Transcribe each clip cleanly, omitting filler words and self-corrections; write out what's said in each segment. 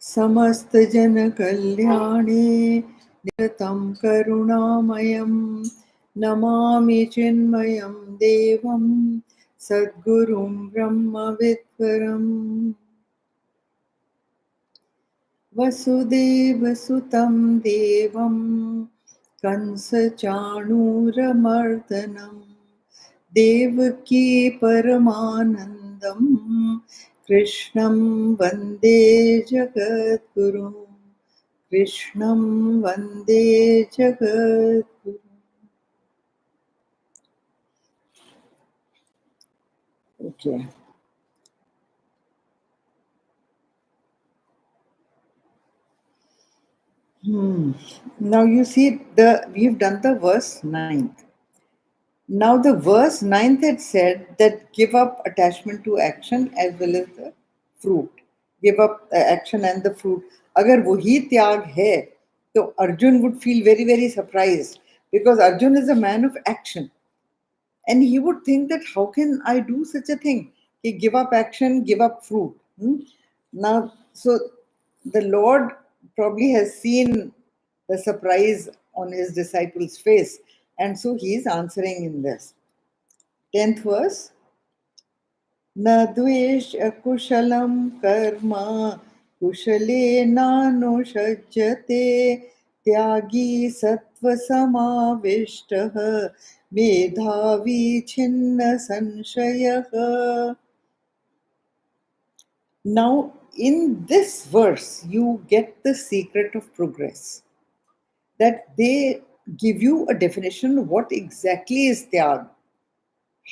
समस्त जन कल्याणे निरतं करुणामयं नमामि चिन्मयं देवं सद्गुरुं ब्रह्मविद्वरम् वसुदेवसुतं देवं कंसचाणूरमर्दनं देवकी परमानन्दं कृष्णं वन्दे जगद्गुरुं कृष्णं वन्दे जगद्गुरुम्. Okay. Now you see we've done the verse 9th. Now the verse 9th had said that give up attachment to action as well as the fruit. Give up the action and the fruit. Agar wohi tyag hai, so Arjun would feel very, very surprised because Arjun is a man of action. And he would think that how can I do such a thing? He give up action, give up fruit. Now, so the Lord probably has seen the surprise on his disciples' face, and so he is answering in this. 10th verse. Na dvesh akushalam karma kushale nanushajyate tyagi sattva samavishtaha medhavi chinna sanshayah. Now, in this verse, you get the secret of progress. That they give you a definition of what exactly is tyag.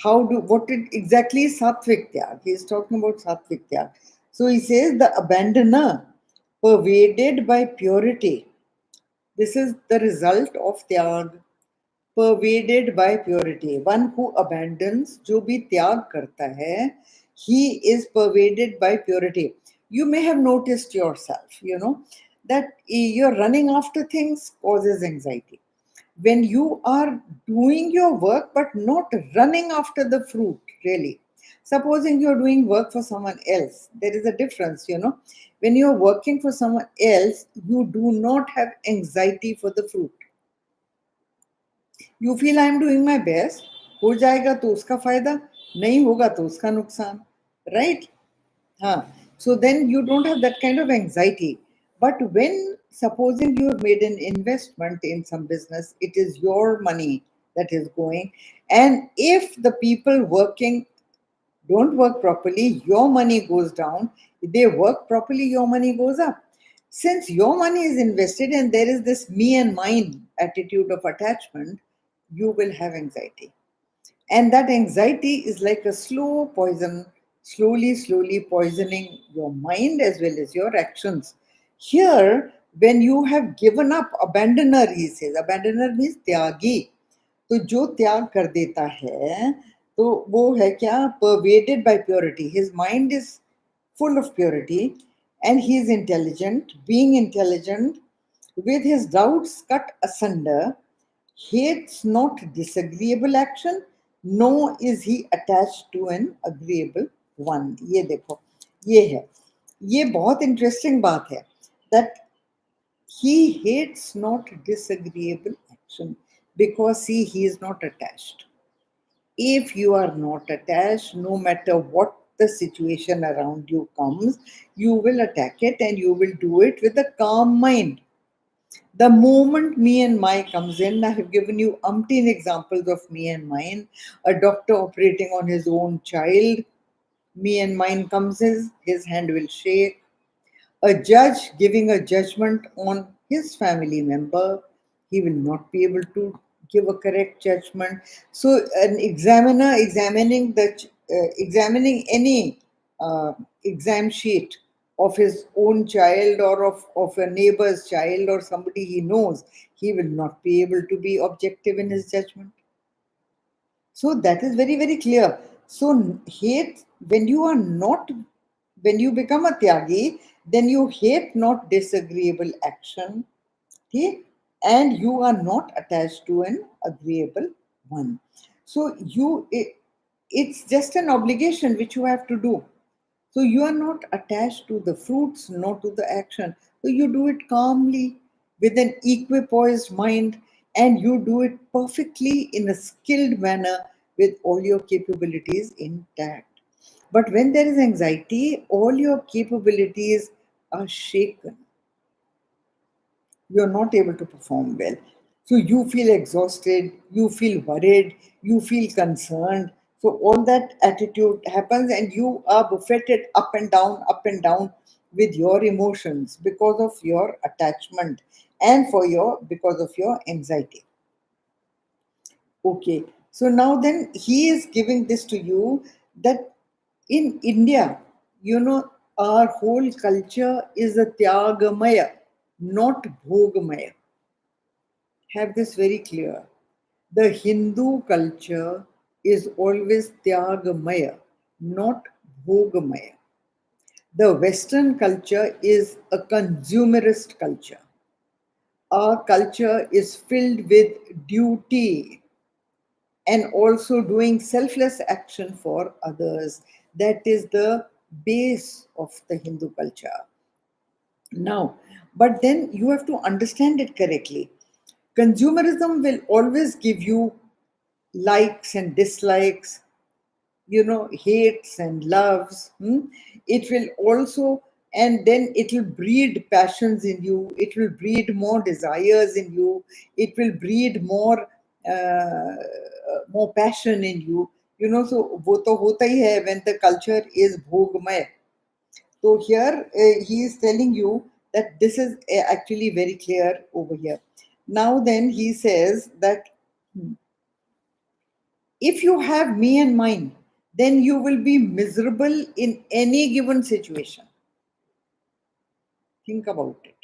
What it exactly is sattvic tyag. He is talking about sattvic tyag. So he says the abandoner, pervaded by purity. This is the result of tyag. Pervaded by purity. One who abandons, जो भी त्याग करता है, he is pervaded by purity. You may have noticed yourself, that you're running after things causes anxiety. When you are doing your work but not running after the fruit, really. Supposing you're doing work for someone else, there is a difference, When you're working for someone else, you do not have anxiety for the fruit. You feel I am doing my best, हो जाएगा तो उसका फायदा, नहीं होगा तो उसका नुकसान, right? So then you don't have that kind of anxiety. But when supposing you have made an investment in some business, it is your money that is going, and if the people working don't work properly, your money goes down. If they work properly, your money goes up. Since your money is invested and there is this me and mine attitude of attachment, you will have anxiety. And that anxiety is like a slow poison, slowly poisoning your mind as well as your actions. Here, when you have given up, abandoner, he says, abandoner means tyagi. तो जो त्याग कर देता है तो वो है क्या, pervaded by purity. His mind is full of purity and he is intelligent. Being intelligent, with his doubts cut asunder, hates not disagreeable action, nor is he attached to an agreeable one. ये देखो, ये है, ये बहुत interesting बात है, that he hates not disagreeable action because see, he is not attached. If you are not attached, no matter what the situation around you comes, you will attack it and you will do it with a calm mind. The moment me and my comes in, I have given you umpteen examples of me and mine. A doctor operating on his own child, me and mine comes in, his hand will shake. A judge giving a judgment on his family member, he will not be able to give a correct judgment. So an examiner examining any exam sheet of his own child or of a neighbor's child or somebody he knows, he will not be able to be objective in his judgment. So that is very, very clear. So hate, when you become a tyagi, then you hate not disagreeable action, okay? And you are not attached to an agreeable one. So it's just an obligation which you have to do. So you are not attached to the fruits, not to the action. So you do it calmly with an equipoised mind, and you do it perfectly in a skilled manner with all your capabilities intact. But when there is anxiety, all your capabilities are shaken. You're not able to perform well. So you feel exhausted, you feel worried, you feel concerned. So all that attitude happens, and you are buffeted up and down with your emotions because of your attachment and because of your anxiety. Okay. So now then he is giving this to you that in India, our whole culture is a Tyagamaya, not Bhogamaya. Have this very clear. The Hindu culture is always Tyagamaya, not Bhogamaya. The Western culture is a consumerist culture. Our culture is filled with duty and also doing selfless action for others. That is the base of the Hindu culture. Now, but then you have to understand it correctly. Consumerism will always give you likes and dislikes, hates and loves. It will also, and then it will breed passions in you, it will breed more desires in you, it will breed more passion in you. So wo to hota hi hai when the culture is bhogmay. So here he is telling you that this is actually very clear over here. Now then he says that if you have me and mine, then you will be miserable in any given situation. Think about it.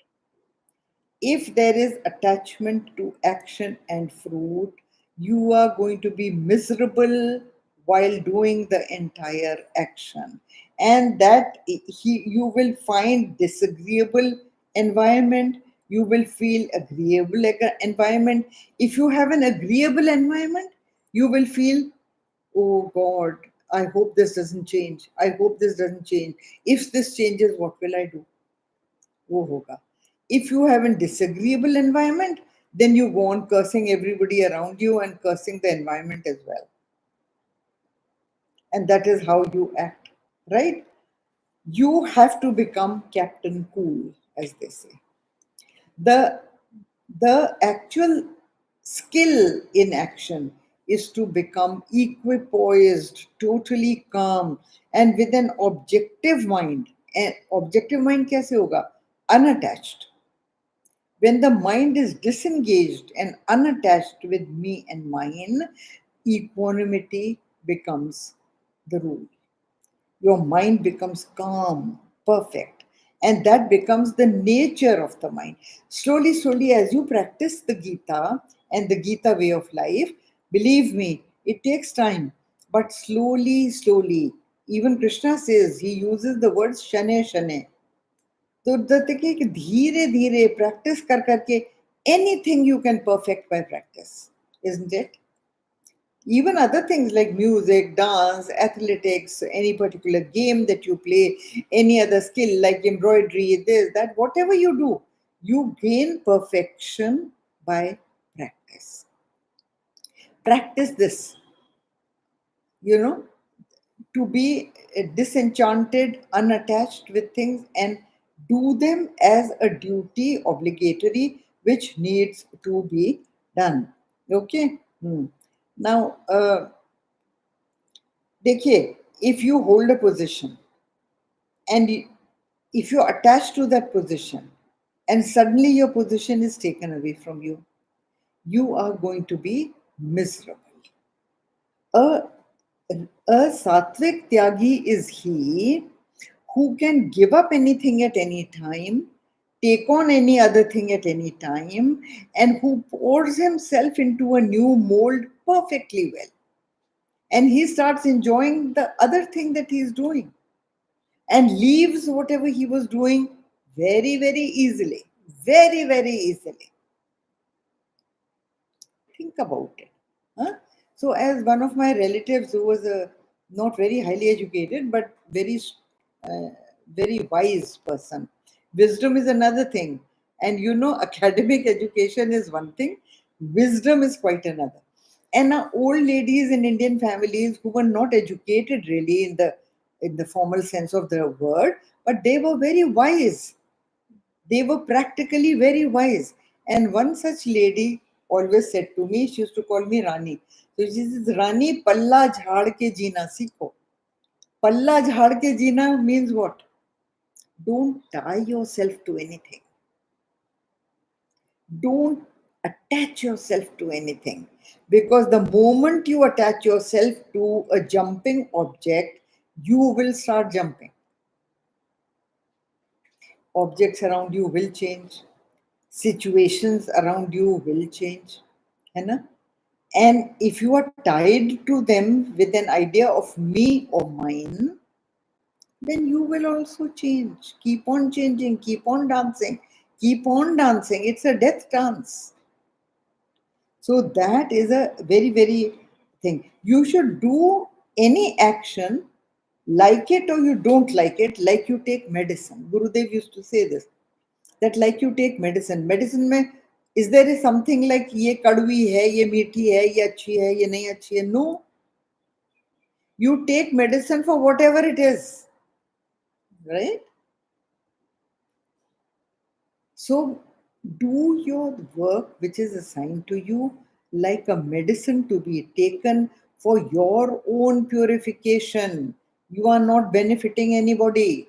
If there is attachment to action and fruit, you are going to be miserable while doing the entire action. And that you will find disagreeable environment, you will feel agreeable environment. If you have an agreeable environment, you will feel, oh God, I hope this doesn't change. I hope this doesn't change. If this changes, what will I do? वो होगा. If you have a disagreeable environment, then you go on cursing everybody around you and cursing the environment as well. And that is how you act, right? You have to become Captain Cool, as they say. The the actual skill in action is to become equipoised, totally calm, and with an objective mind. And objective mind कैसे होगा? Unattached. When the mind is disengaged and unattached with me and mine, equanimity becomes the rule. Your mind becomes calm, perfect, and that becomes the nature of the mind. Slowly, slowly, as you practice the Gita and the Gita way of life, believe me, it takes time, but slowly, slowly. Even Krishna says, he uses the word shane shane. तो देखिए कि धीरे धीरे practice कर करके anything you can perfect by practice, isn't it? Even other things like music, dance, athletics, any particular game that you play, any other skill like embroidery, this, that, whatever you do, you gain perfection by practice. Practice this, you know, to be disenchanted, unattached with things, and do them as a duty obligatory which needs to be done. Okay. Now, देखिए, if you hold a position and if you're attached to that position and suddenly your position is taken away from you, you are going to be miserable. A, a sattvic tyagi is he who can give up anything at any time, take on any other thing at any time, and who pours himself into a new mold perfectly well. And he starts enjoying the other thing that he is doing and leaves whatever he was doing very, very easily. Very, very easily. Think about it. Huh? So, as one of my relatives who was a not very highly educated but uh, very wise person, wisdom is another thing. And academic education is one thing, wisdom is quite another. And now, old ladies in Indian families who were not educated really in the formal sense of the word, but they were very wise. They were practically very wise. And one such lady always said to me, she used to call me Rani. So she says, Rani, palla jhaad ke jeena seekho. Palla jhaad ke jeena means what? Don't tie yourself to anything. Don't attach yourself to anything. Because the moment you attach yourself to a jumping object, you will start jumping. Objects around you will change. Situations around you will change. है ना? And if you are tied to them with an idea of me or mine, then you will also change. Keep on changing, keep on dancing, keep on dancing. It's a death dance. So that is a very, very thing. You should do any action, like it or you don't like it, like you take medicine. Gurudev used to say this, that like you take medicine. Medicine में is there something like ये कड़वी है, ये मीठी है, ये अच्छी है, ये नहीं अच्छी है? No. You take medicine for whatever it is, right? So do your work which is assigned to you like a medicine to be taken for your own purification. You are not benefiting anybody.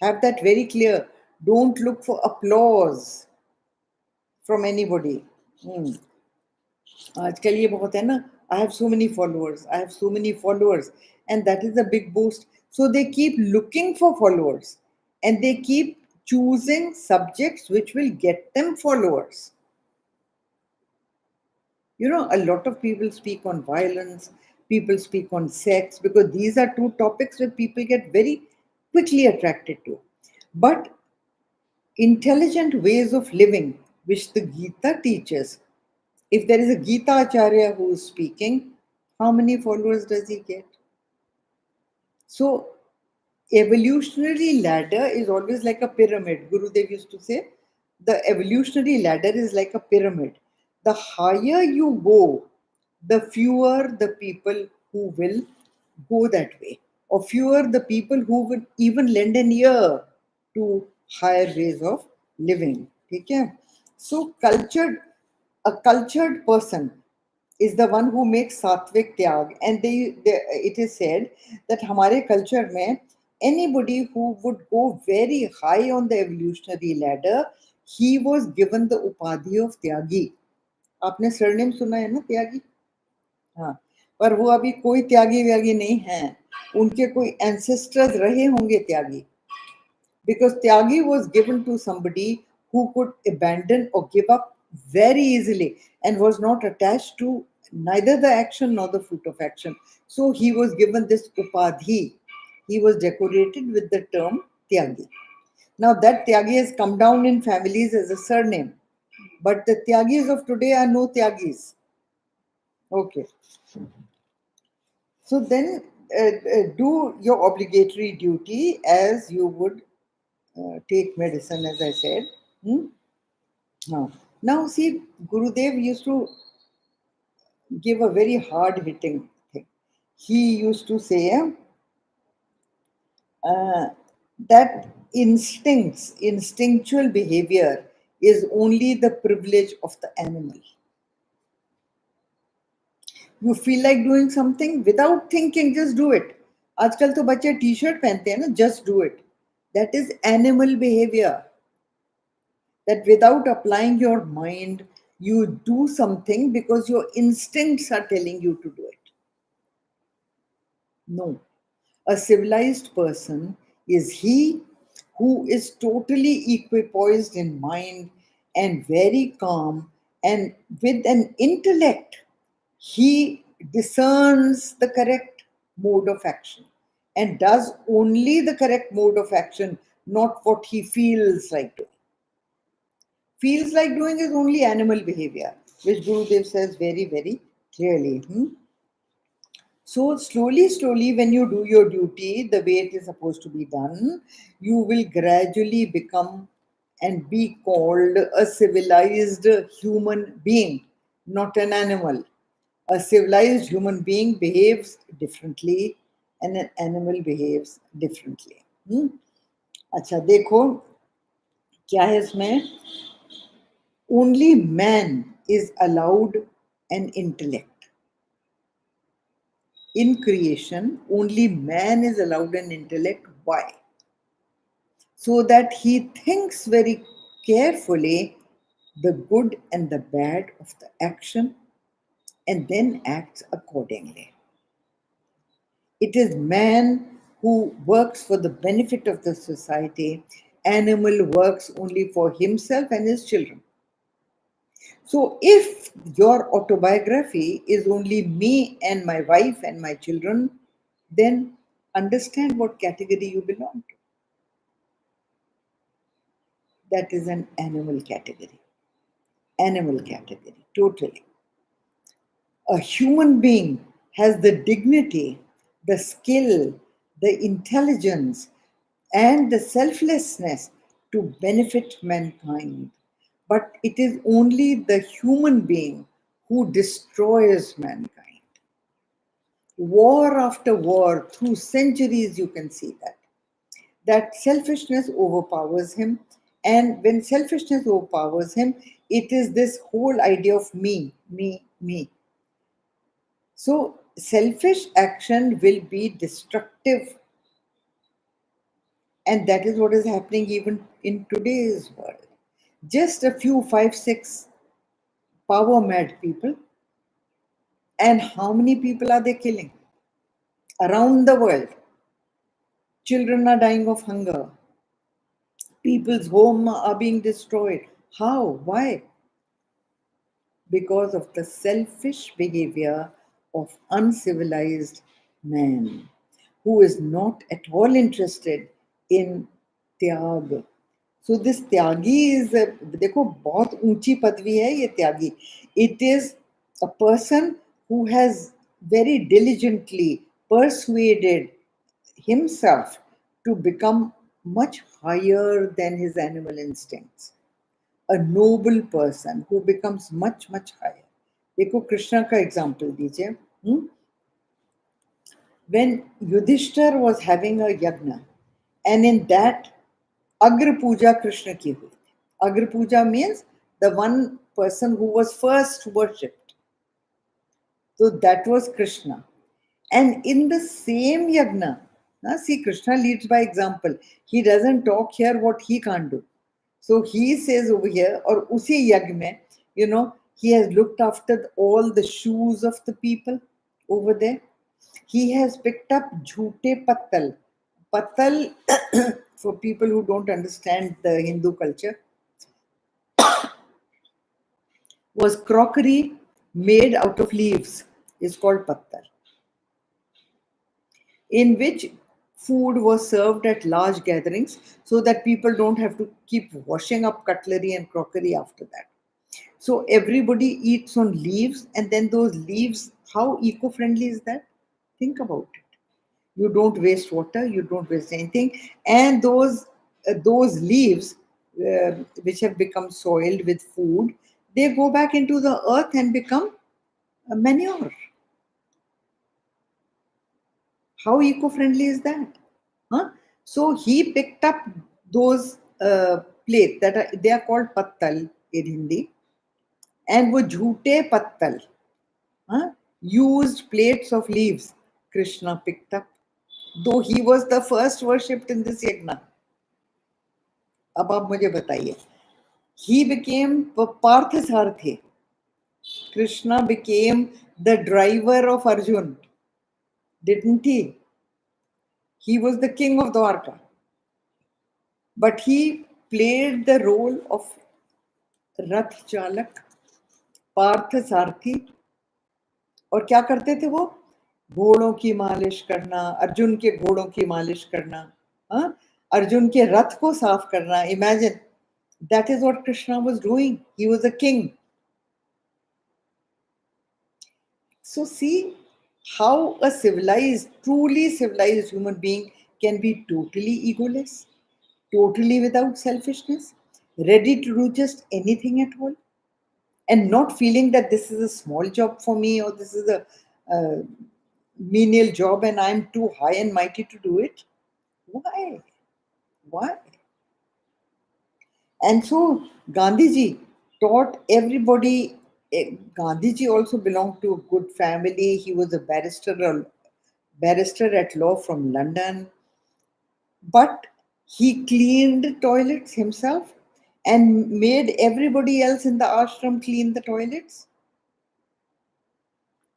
Have that very clear. Don't look for applause from anybody. Hmm. आजकल ये बहुत है ना, I have so many followers, I have so many followers, and that is a big boost. So they keep looking for followers and they keep choosing subjects which will get them followers. A lot of people speak on violence, people speak on sex, because these are two topics that people get very quickly attracted to. But intelligent ways of living, which the Gita teaches, if there is a Geeta Acharya who is speaking, how many followers does he get? So, evolutionary ladder is always like a pyramid. Gurudev used to say, the evolutionary ladder is like a pyramid. The higher you go, the fewer the people who will go that way, or fewer the people who will even lend an ear to higher ways of living. Okay? So, a cultured person is the one who makes sattvic tyag, and it is said that हमारे culture में anybody who would go very high on the evolutionary ladder, he was given the upadhi of tyagi. आपने surname सुना है ना, त्यागी? हाँ, पर वो अभी कोई त्यागी व्यागी नहीं है, उनके कोई ancestors रहे होंगे त्यागी, because tyagi was given to somebody who could abandon or give up very easily and was not attached to neither the action nor the fruit of action. So he was given this upadhi. He was decorated with the term tyagi. Now that tyagi has come down in families as a surname, but the tyagis of today are no tyagis. Okay. So then do your obligatory duty as you would take medicine, as I said. Hmm? Now, see, Gurudev used to give a very hard hitting thing. He used to say uh, that instinctual behavior is only the privilege of the animal. You feel like doing something without thinking, just do it. आजकल तो बच्चे T-shirt पहनते हैं ना, just do it. That is animal behavior. That without applying your mind, you do something because your instincts are telling you to do it. No. A civilized person is he who is totally equipoised in mind and very calm, and with an intellect, he discerns the correct mode of action and does only the correct mode of action, not what he feels like doing. Feels like doing is only animal behavior, which Gurudev says very, very clearly. So slowly, when you do your duty the way it is supposed to be done, you will gradually become and be called a civilized human being, not an animal. A civilized human being behaves differently and an animal behaves differently. अच्छा देखो क्या है इसमें. Only man is allowed an intellect. In creation, only man is allowed an intellect. Why? So that he thinks very carefully the good and the bad of the action and then acts accordingly. It is man who works for the benefit of the society. Animal works only for himself and his children. So if your autobiography is only me and my wife and my children, then understand what category you belong to. That is an animal category. Animal category, totally. A human being has the dignity, the skill, the intelligence, and the selflessness to benefit mankind. But it is only the human being who destroys mankind. War after war, through centuries, you can see that selfishness overpowers him. And when selfishness overpowers him, it is this whole idea of me, me, me. So, selfish action will be destructive. And that is what is happening even in today's world. Just a few, five, six power mad people. And how many people are they killing? Around the world. Children are dying of hunger. People's homes are being destroyed. How? Why? Because of the selfish behavior of uncivilized man who is not at all interested in त्याग. So this Tyagi is देखो बहुत ऊंची पदवी है ये त्यागी. It is a person who has very diligently persuaded himself to become much higher than his animal instincts. A noble person who becomes much higher. देखो कृष्णा का example दीजिए. When Yudhishthir was having a yagna, and in that Agra Puja Krishna ki hui. Agra Puja means the one person who was first worshipped. So that was Krishna. And in the same yagna, see, Krishna leads by example. He doesn't talk here what he can't do. So he says over here, or usi yag mein, he has looked after all the shoes of the people over there. He has picked up jhoote pattal. Pattal, for people who don't understand the Hindu culture, was crockery made out of leaves. It's called pattal, in which food was served at large gatherings so that people don't have to keep washing up cutlery and crockery after that. So everybody eats on leaves, and then those leaves, how eco-friendly is that? Think about it. You don't waste water, you don't waste anything, and those leaves which have become soiled with food, they go back into the earth and become a manure. How eco-friendly is that? Huh? So he picked up those plates they are called pattal in Hindi, and wo jhoote pattal, used plates of leaves, Krishna picked up, though he was the first worshipped in this yagna. अब आप मुझे बताइए. He became Parthasarathy. Krishna became the driver of Arjun, didn't he? He was the king of Dwarka. But he played the role of Rath Chalak, Parthasarathy. और क्या करते थे वो? घोड़ों की मालिश करना, अर्जुन के घोड़ों की मालिश करना, अर्जुन के रथ को साफ करना. Imagine, that is what Krishna was doing. He was a king. So see how a civilized, truly civilized human being can be totally egoless, totally without selfishness, ready to do just anything at all, and not feeling that this is a small job for me or this is a menial job and I'm too high and mighty to do it. Why? Why? And so Gandhiji taught everybody. Gandhiji also belonged to a good family. He was a barrister at law from London, but he cleaned toilets himself and made everybody else in the ashram clean the toilets.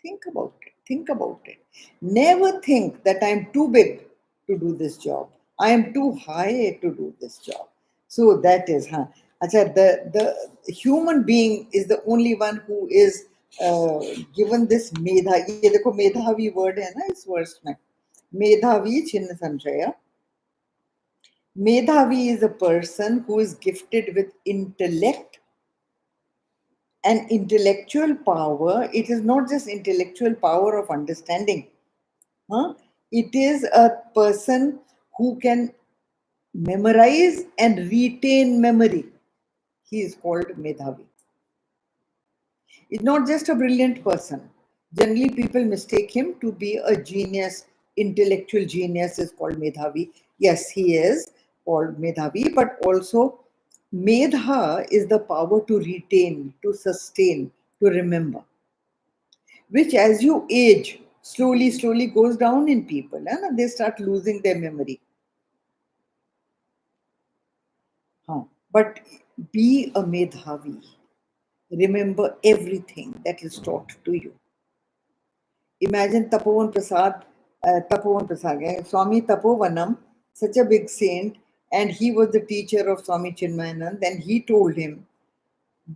Think about it. Think about it. Never think that I'm too big to do this job. I am too high to do this job. So that is, huh? Acha, the human being is the only one who is given this medha. ये देखो मेधावी word है ना इस वर्ष में. मेधावी छिन्न संशया. Medhavi is a person who is gifted with intellect and intellectual power. It is not just intellectual power of understanding. Huh? It is a person who can memorize and retain memory. He is called Medhavi. He's not just a brilliant person. Generally, people mistake him to be a genius. Intellectual genius is called Medhavi. Yes, he is called Medhavi, but also Medha is the power to retain, to sustain, to remember, which as you age, slowly goes down in people, and they start losing their memory. Huh. But be a Medhavi. Remember everything that is taught to you. Imagine Tapovan Prasad, Swami Tapovanam, such a big saint, and he was the teacher of Swami Chinmayanand, and he told him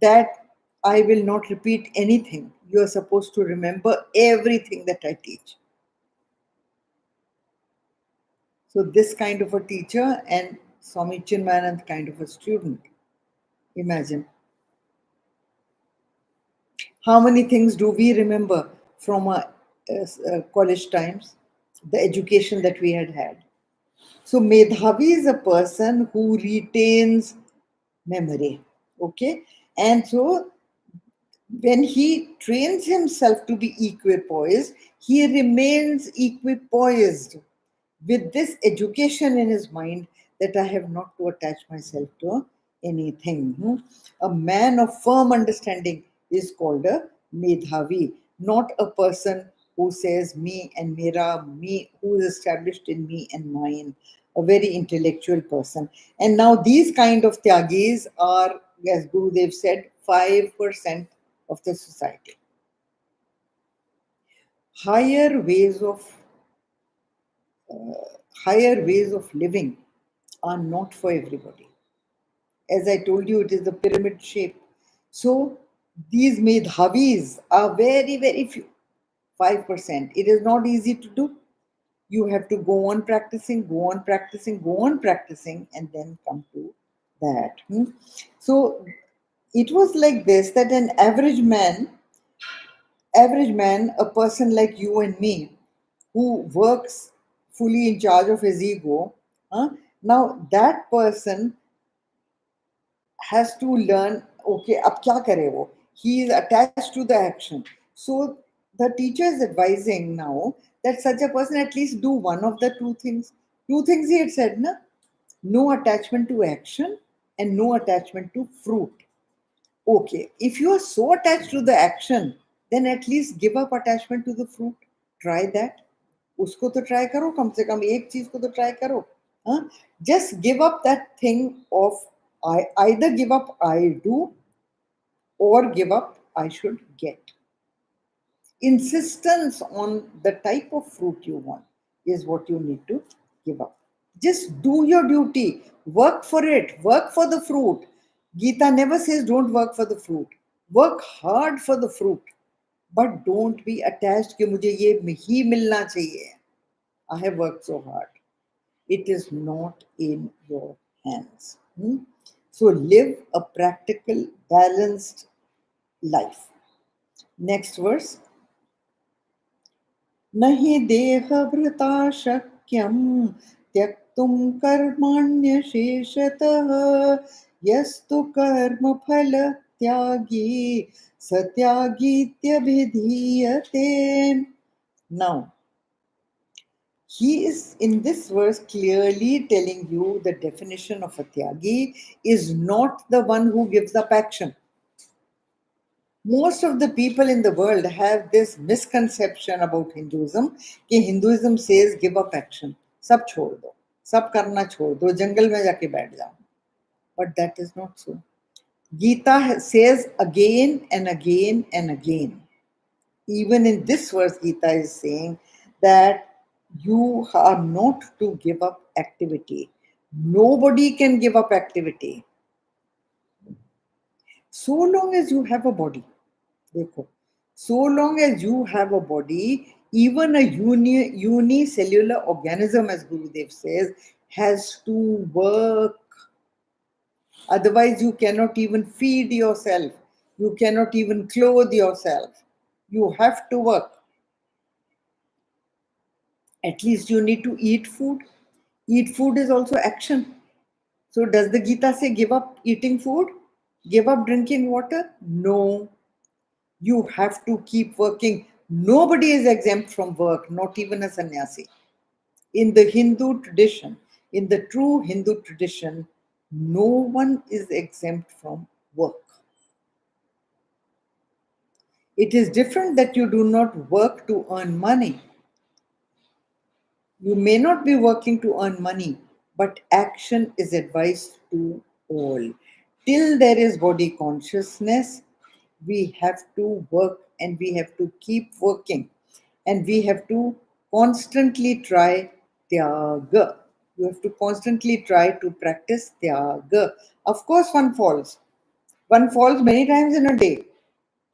that I will not repeat anything. You are supposed to remember everything that I teach. So this kind of a teacher and Swami Chinmayanand kind of a student. Imagine. How many things do we remember from our college times, the education that we had had? So Medhavi is a person who retains memory. Okay, and so when he trains himself to be equipoised, he remains equipoised with this education in his mind that I have not to attach myself to anything. A man of firm understanding is called a Medhavi, not a person who says me and mera, me, who is established in me and mine, a very intellectual person. And now these kind of Tyagis are, as Gurudev said, 5% of the society. Higher ways of higher ways of living are not for everybody. As I told you, it is the pyramid shape. So these medhavis are very, very few, 5%. It is not easy to do. You have to go on practicing, go on practicing, go on practicing, and then come to that. So it was like this, that an average man, a person like you and me, who works fully in charge of his ego, now that person has to learn, okay, ab kya kare wo? He is attached to the action. So the teacher is advising now that such a person at least do one of the two things. Two things he had said, na? No attachment to action and no attachment to fruit. Okay, if you are so attached to the action, then at least give up attachment to the fruit. Try that. उसको तो try करो, कम से कम एक चीज को तो try करो. हाँ? Just give up that thing of either give up I do or give up I should get. Insistence on the type of fruit you want is what you need to give up. Just do your duty. Work for it. Work for the fruit. Geeta never says don't work for the fruit. Work hard for the fruit. But don't be attached कि मुझे ये ही मिलना चाहिए. I have worked so hard. It is not in your hands. So live a practical, balanced life. Next verse. नहि देहभृता शक्यं त्यक्तुं कर्माण्यशेषतः यस्तु कर्मफलत्यागी स त्यागीत्यभिधीयते. Now, he is in this verse clearly telling you the definition of a tyagi is not the one who gives up action. Most of the people in the world have this misconception about Hinduism कि Hinduism says give up action, सब छोड़ दो, सब करना छोड़ दो, जंगल में जाके बैठ जाओ. But that is not so. Geeta says again and again and again. Even in this verse, Geeta is saying that you are not to give up activity. Nobody can give up activity. So long as you have a body. देखो, so long as you have a body, even a unicellular organism, as Gurudev says, has to work. Otherwise, you cannot even feed yourself. You cannot even clothe yourself. You have to work. At least you need to eat food. Eat food is also action. So does the Gita say give up eating food? Give up drinking water? No. You have to keep working. Nobody is exempt from work, not even a sannyasi. In the Hindu tradition, in the true Hindu tradition, no one is exempt from work. It is different that you do not work to earn money. You may not be working to earn money, but action is advised to all. Till there is body consciousness, we have to work and we have to keep working and we have to constantly try tyaga. You have to constantly try to practice tyaga. Of course, one falls. One falls many times in a day.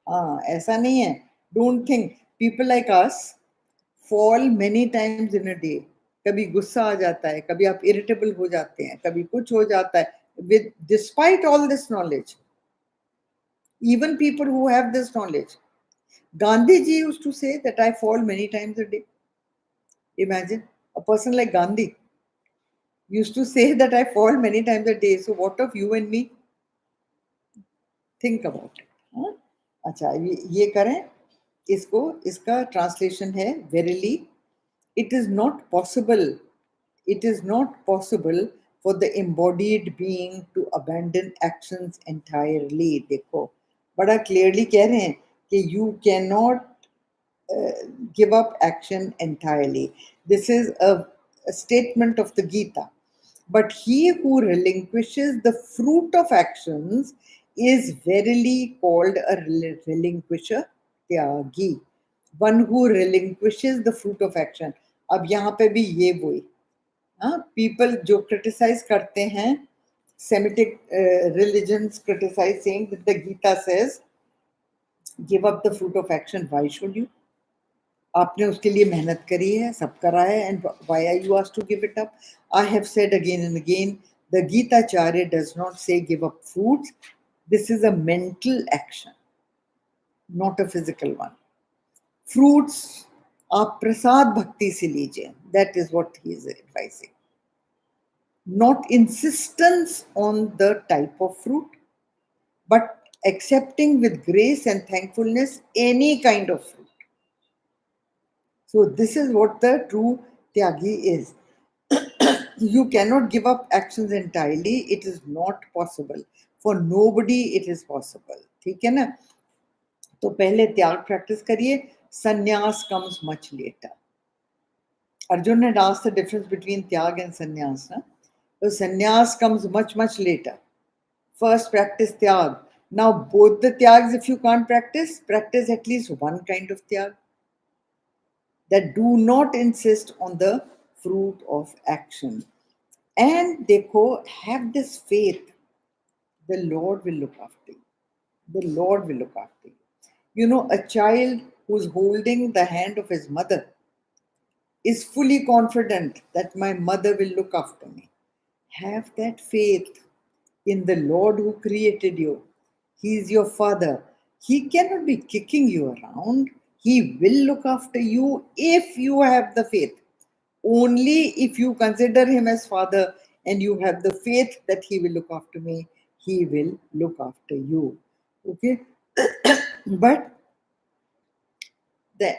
ऐसा नहीं है. Don't think people like us fall many times in a day. कभी गुस्सा आ जाता है, कभी आप irritable हो जाते हैं, कभी कुछ हो जाता है. With despite all this knowledge, even people who have this knowledge, Gandhi ji used to say that I fall many times a day. Imagine a person like Gandhi used to say that I fall many times a day. So what of you and me? Think about it. हाँ? अच्छा ये करें इसको. इसका translation है verily it is not possible for the embodied being to abandon actions entirely. देखो बड़ा clearly कह रहे हैं कि you cannot give up action entirely. This is a statement of the Gita. But he who relinquishes the fruit of actions is verily called a relinquisher, tyagi. One who relinquishes the fruit of action. अब यहाँ पे भी ये वही. People जो criticize करते हैं, Semitic religions criticize saying that the Gita says, give up the fruit of action. Why should you? आपने उसके लिए मेहनत करी है, सब करा है, and why are you asked to give it up? I have said again and again, the Gita Charya does not say give up fruits. This is a mental action, not a physical one. Fruits आप प्रसाद भक्ति से लीजिए. That is what he is advising. Not insistence on the type of fruit, but accepting with grace and thankfulness any kind of fruit. So this is what the true tyagi is. You cannot give up actions entirely. It is not possible. For nobody it is possible. ठीक है ना? तो पहले त्याग practice करिए. Sannyas comes much later. Arjun had asked the difference between tyag and sannyas. Na? So sannyas comes much later. First practice tyag. Now both the tyags, if you can't practice, practice at least one kind of tyag. That do not insist on the fruit of action. And देखो, have this faith. The Lord will look after you. The Lord will look after you. You know, a child who's holding the hand of his mother is fully confident that my mother will look after me. Have that faith in the Lord who created you. He is your father. He cannot be kicking you around. He will look after you if you have the faith. Only if you consider him as father and you have the faith that he will look after me, he will look after you. Okay? But the,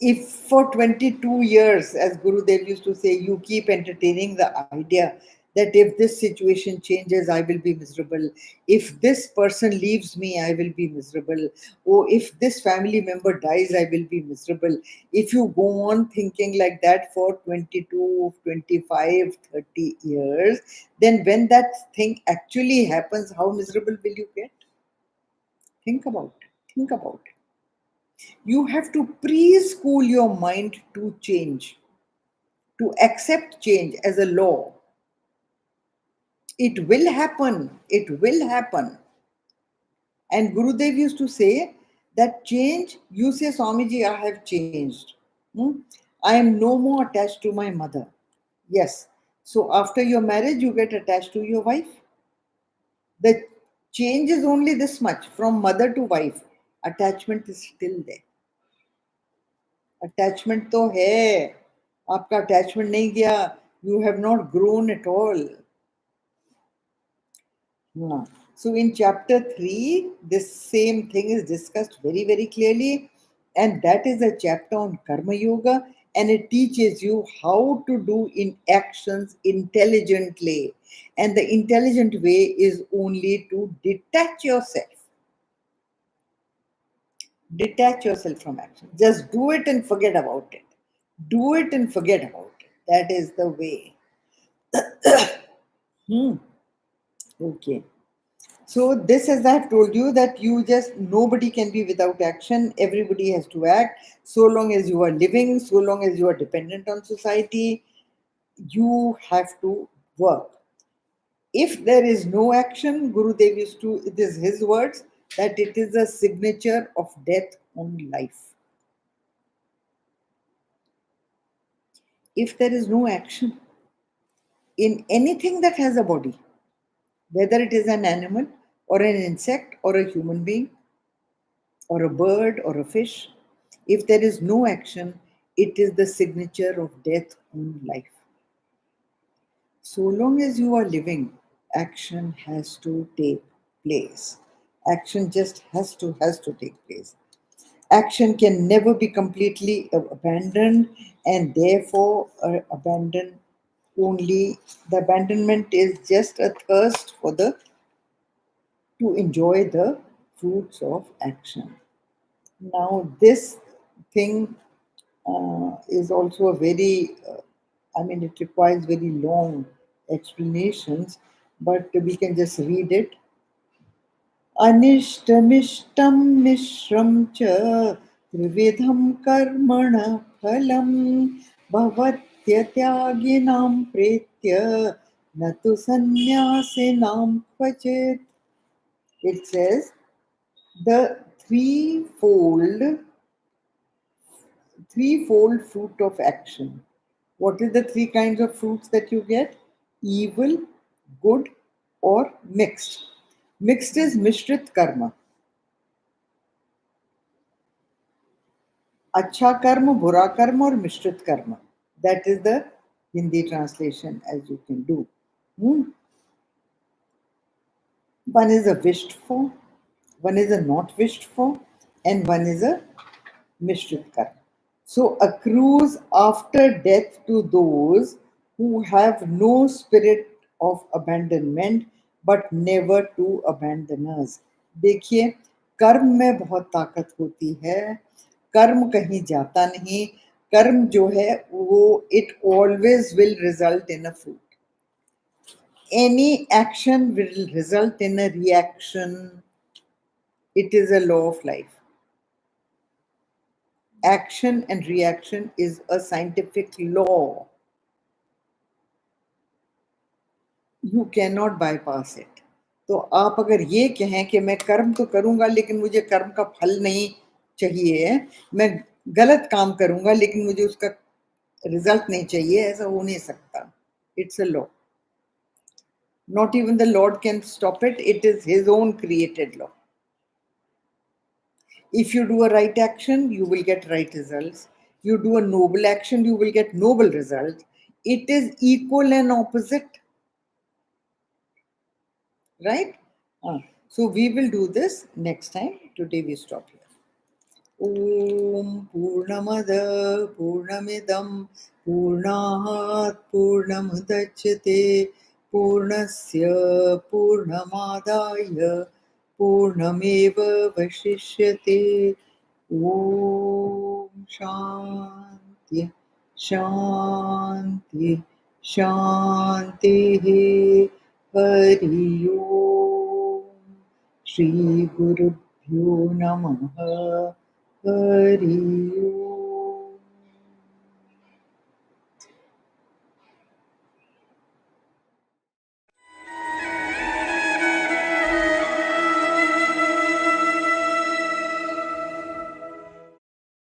if for 22 years, as Gurudev used to say, you keep entertaining the idea that if this situation changes, I will be miserable. If this person leaves me, I will be miserable. Or if this family member dies, I will be miserable. If you go on thinking like that for 22, 25, 30 years, then when that thing actually happens, how miserable will you get? Think about it. Think about it. You have to preschool your mind to change, to accept change as a law. It will happen. It will happen. And Gurudev used to say that change, you say, Swamiji, I have changed. Hmm? I am no more attached to my mother. Yes. So after your marriage, you get attached to your wife. The change is only this much from mother to wife. Attachment is still there. Attachment तो है आपका attachment नहीं गया you have not grown at all. So in chapter 3 this same thing is discussed very very clearly, and that is a chapter on karma yoga, and it teaches you how to do in actions intelligently, and the intelligent way is only to detach yourself from action. Just do it and forget about it. Do it and forget about it. That is the way. Okay. So this, as I've told you, that you just, nobody can be without action. Everybody has to act. So long as you are living, so long as you are dependent on society, you have to work. If there is no action, Gurudev used to, it is his words, that it is a signature of death on life. If there is no action in anything that has a body, whether it is an animal or an insect or a human being or a bird or a fish, if there is no action, it is the signature of death on life. So long as you are living, action has to take place. Action just has to take place. Action can never be completely abandoned, and therefore abandon only, the abandonment is just a thirst for the to enjoy the fruits of action. Now this thing is also a very I mean it requires very long explanations, but we can just read it. अनिष्टमिष्टं मिश्रं च त्रिविधं कर्मण फलं भवत्यत्यागिनां प्रेत्य न तु सन्न्यासिनां क्वचित्. It says the threefold fruit of action. What is the three kinds of fruits that you get? Evil, good, or mixed. Mixed is mishrit karma. अच्छा कर्म, बुरा कर्म और मिश्रित कर्म. That is the Hindi translation as you can do. One is a wished for, one is a not wished for, and one is a mishrit karma. So accrues after death to those who have no spirit of abandonment but never to abandoners. देखिए कर्म में बहुत ताकत होती है. कर्म कहीं जाता नहीं. कर्म जो है वो it always will result in a fruit. Any action will result in a reaction. It is a law of life. Action and reaction is a scientific law. You cannot bypass it. तो आप अगर ये कहें कि मैं कर्म तो करूंगा लेकिन मुझे कर्म का फल नहीं चाहिए, मैं गलत काम करूंगा लेकिन मुझे उसका रिजल्ट नहीं चाहिए, ऐसा हो नहीं सकता. It's a law. Not even the Lord can stop it. It is His own created law. If you do a right action, you will get right results. You do a noble action, you will get noble results. It is equal and opposite, right? So we will do this next time. Today we stop here. Om Purnamada Purnamidam Purnahat Purnamudachyate Purnasya Purnamadaya Purnameva Vashishyate. Om Shanti Shanti Shanti Hari Om Shri Guru Bhyo Namaha Hari Om.